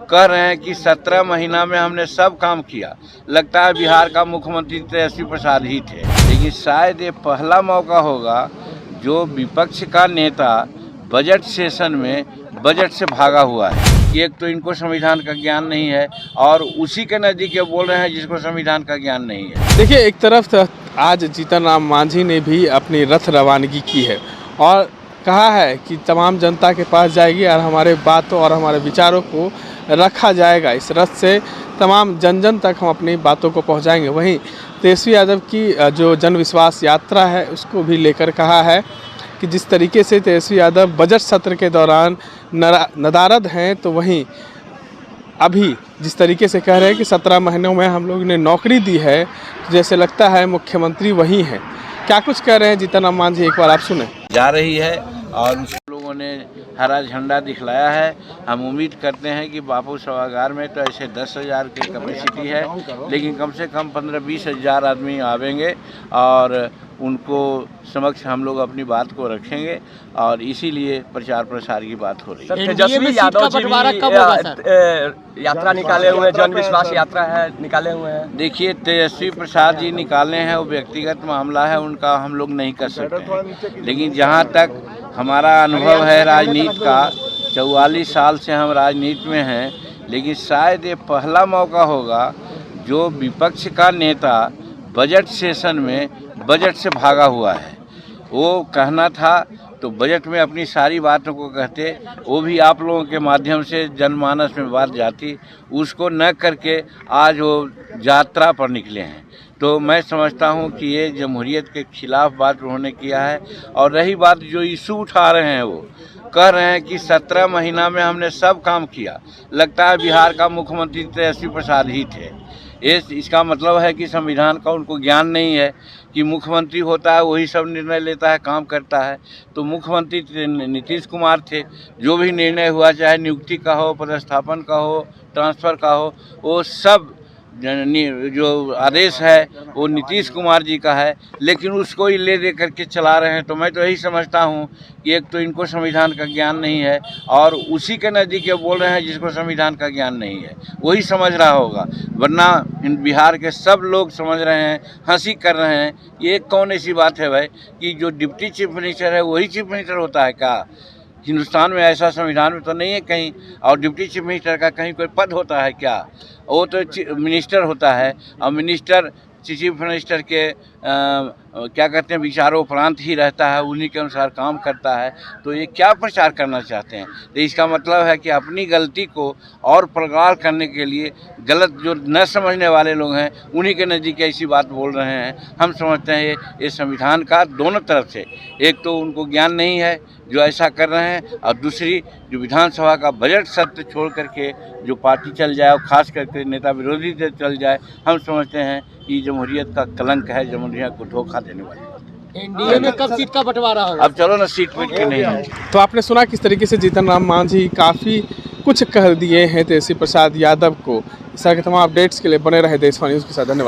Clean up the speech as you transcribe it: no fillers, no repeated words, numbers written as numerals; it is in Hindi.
कह रहे हैं कि 17 महीना में हमने सब काम किया। लगता है बिहार का मुख्यमंत्री तेजस्वी प्रसाद ही थे। लेकिन शायद ये पहला मौका होगा जो विपक्ष का नेता बजट सेशन में बजट से भागा हुआ है। एक तो इनको संविधान का ज्ञान नहीं है और उसी के नज़दीक ये बोल रहे हैं जिसको संविधान का ज्ञान नहीं है। देखिए, एक तरफ आज जीतन राम मांझी ने भी अपनी रथ रवानगी की है और कहा है कि तमाम जनता के पास जाएगी और हमारे बातों और हमारे विचारों को रखा जाएगा। इस रथ से तमाम जन जन तक हम अपनी बातों को पहुंचाएंगे। वहीं तेजस्वी यादव की जो जन विश्वास यात्रा है उसको भी लेकर कहा है कि जिस तरीके से तेजस्वी यादव बजट सत्र के दौरान नदारद हैं, तो वहीं अभी जिस तरीके से कह रहे हैं कि 17 महीनों में हम लोग ने नौकरी दी है, जैसे लगता है मुख्यमंत्री वही हैं। क्या कुछ कह रहे हैं जीतन राम मांझी, एक बार आप सुने। जा रही है और उस लोगों ने हरा झंडा दिखलाया है। हम उम्मीद करते हैं कि बापू सभागार में तो ऐसे 10,000 की कैपेसिटी है, लेकिन कम से कम 15-20 हज़ार आदमी आवेंगे और उनको समक्ष हम लोग अपनी बात को रखेंगे और इसीलिए प्रचार प्रसार की बात हो रही है। तेजस्वी यादव जी भी यात्रा निकाले हुए हैं, जन विश्वास यात्रा है, निकाले हुए हैं। देखिए, तेजस्वी प्रसाद जी निकाले हैं, वो व्यक्तिगत मामला है, उनका हम लोग नहीं कर सकते। लेकिन जहाँ तक हमारा अनुभव है राजनीति का, 44 साल से हम राजनीति में हैं, लेकिन शायद ये पहला मौका होगा जो विपक्ष का नेता बजट सेशन में बजट से भागा हुआ है। वो कहना था तो बजट में अपनी सारी बातों को कहते, वो भी आप लोगों के माध्यम से जनमानस में बात जाती, उसको न करके आज वो यात्रा पर निकले हैं। तो मैं समझता हूं कि ये जमहूरियत के खिलाफ बात उन्होंने किया है। और रही बात जो इशू उठा रहे हैं, वो कह रहे हैं कि 17 महीना में हमने सब काम किया। लगता है बिहार का मुख्यमंत्री तेजस्वी प्रसाद ही थे। इसका मतलब है कि संविधान का उनको ज्ञान नहीं है कि मुख्यमंत्री होता है वही सब निर्णय लेता है, काम करता है। तो मुख्यमंत्री नीतीश कुमार थे। जो भी निर्णय हुआ, चाहे नियुक्ति का हो, पदस्थापन का हो, ट्रांसफ़र का हो, वो सब जो आदेश है वो नीतीश कुमार जी का है, लेकिन उसको ही ले दे करके चला रहे हैं। तो मैं तो यही समझता हूँ कि एक तो इनको संविधान का ज्ञान नहीं है और उसी के नज़दीक ये बोल रहे हैं जिसको संविधान का ज्ञान नहीं है, वही समझ रहा होगा। वरना बिहार के सब लोग समझ रहे हैं, हंसी कर रहे हैं। ये कौन ऐसी बात है भाई कि जो डिप्टी चीफ मिनिस्टर है वही चीफ मिनिस्टर होता है क्या? हिंदुस्तान में ऐसा संविधान में तो नहीं है कहीं। और डिप्टी चीफ मिनिस्टर का कहीं कोई पद होता है क्या? वो तो मिनिस्टर होता है और मिनिस्टर चीफ मिनिस्टर के क्या कहते हैं विचारों उपरांत ही रहता है, उन्हीं के अनुसार काम करता है। तो ये क्या प्रचार करना चाहते हैं? तो इसका मतलब है कि अपनी गलती को और प्रगाढ़ करने के लिए गलत जो न समझने वाले लोग हैं उन्हीं के नज़दीक ऐसी बात बोल रहे हैं। हम समझते हैं ये संविधान का दोनों तरफ से, एक तो उनको ज्ञान नहीं है जो ऐसा कर रहे हैं, और दूसरी जो विधानसभा का बजट सत्र छोड़ करके जो पार्टी चल जाए और खास करके नेता विरोधी से चल जाए, हम समझते हैं कि जमहूरियत का कलंक है, जमहूरियत को धोखा देने वाली बात है। एनडीए में कब सीट का बंटवारा होगा? अब चलो ना, सीट पीट के नहीं है। तो आपने सुना किस तरीके से जीतन राम मांझी काफ़ी कुछ कह दिए हैं तेजस्वी प्रसाद यादव को। इस तरह के तमाम अपडेट्स के लिए बने रहे देशवाणी न्यूज़ के साथ। धन्यवाद।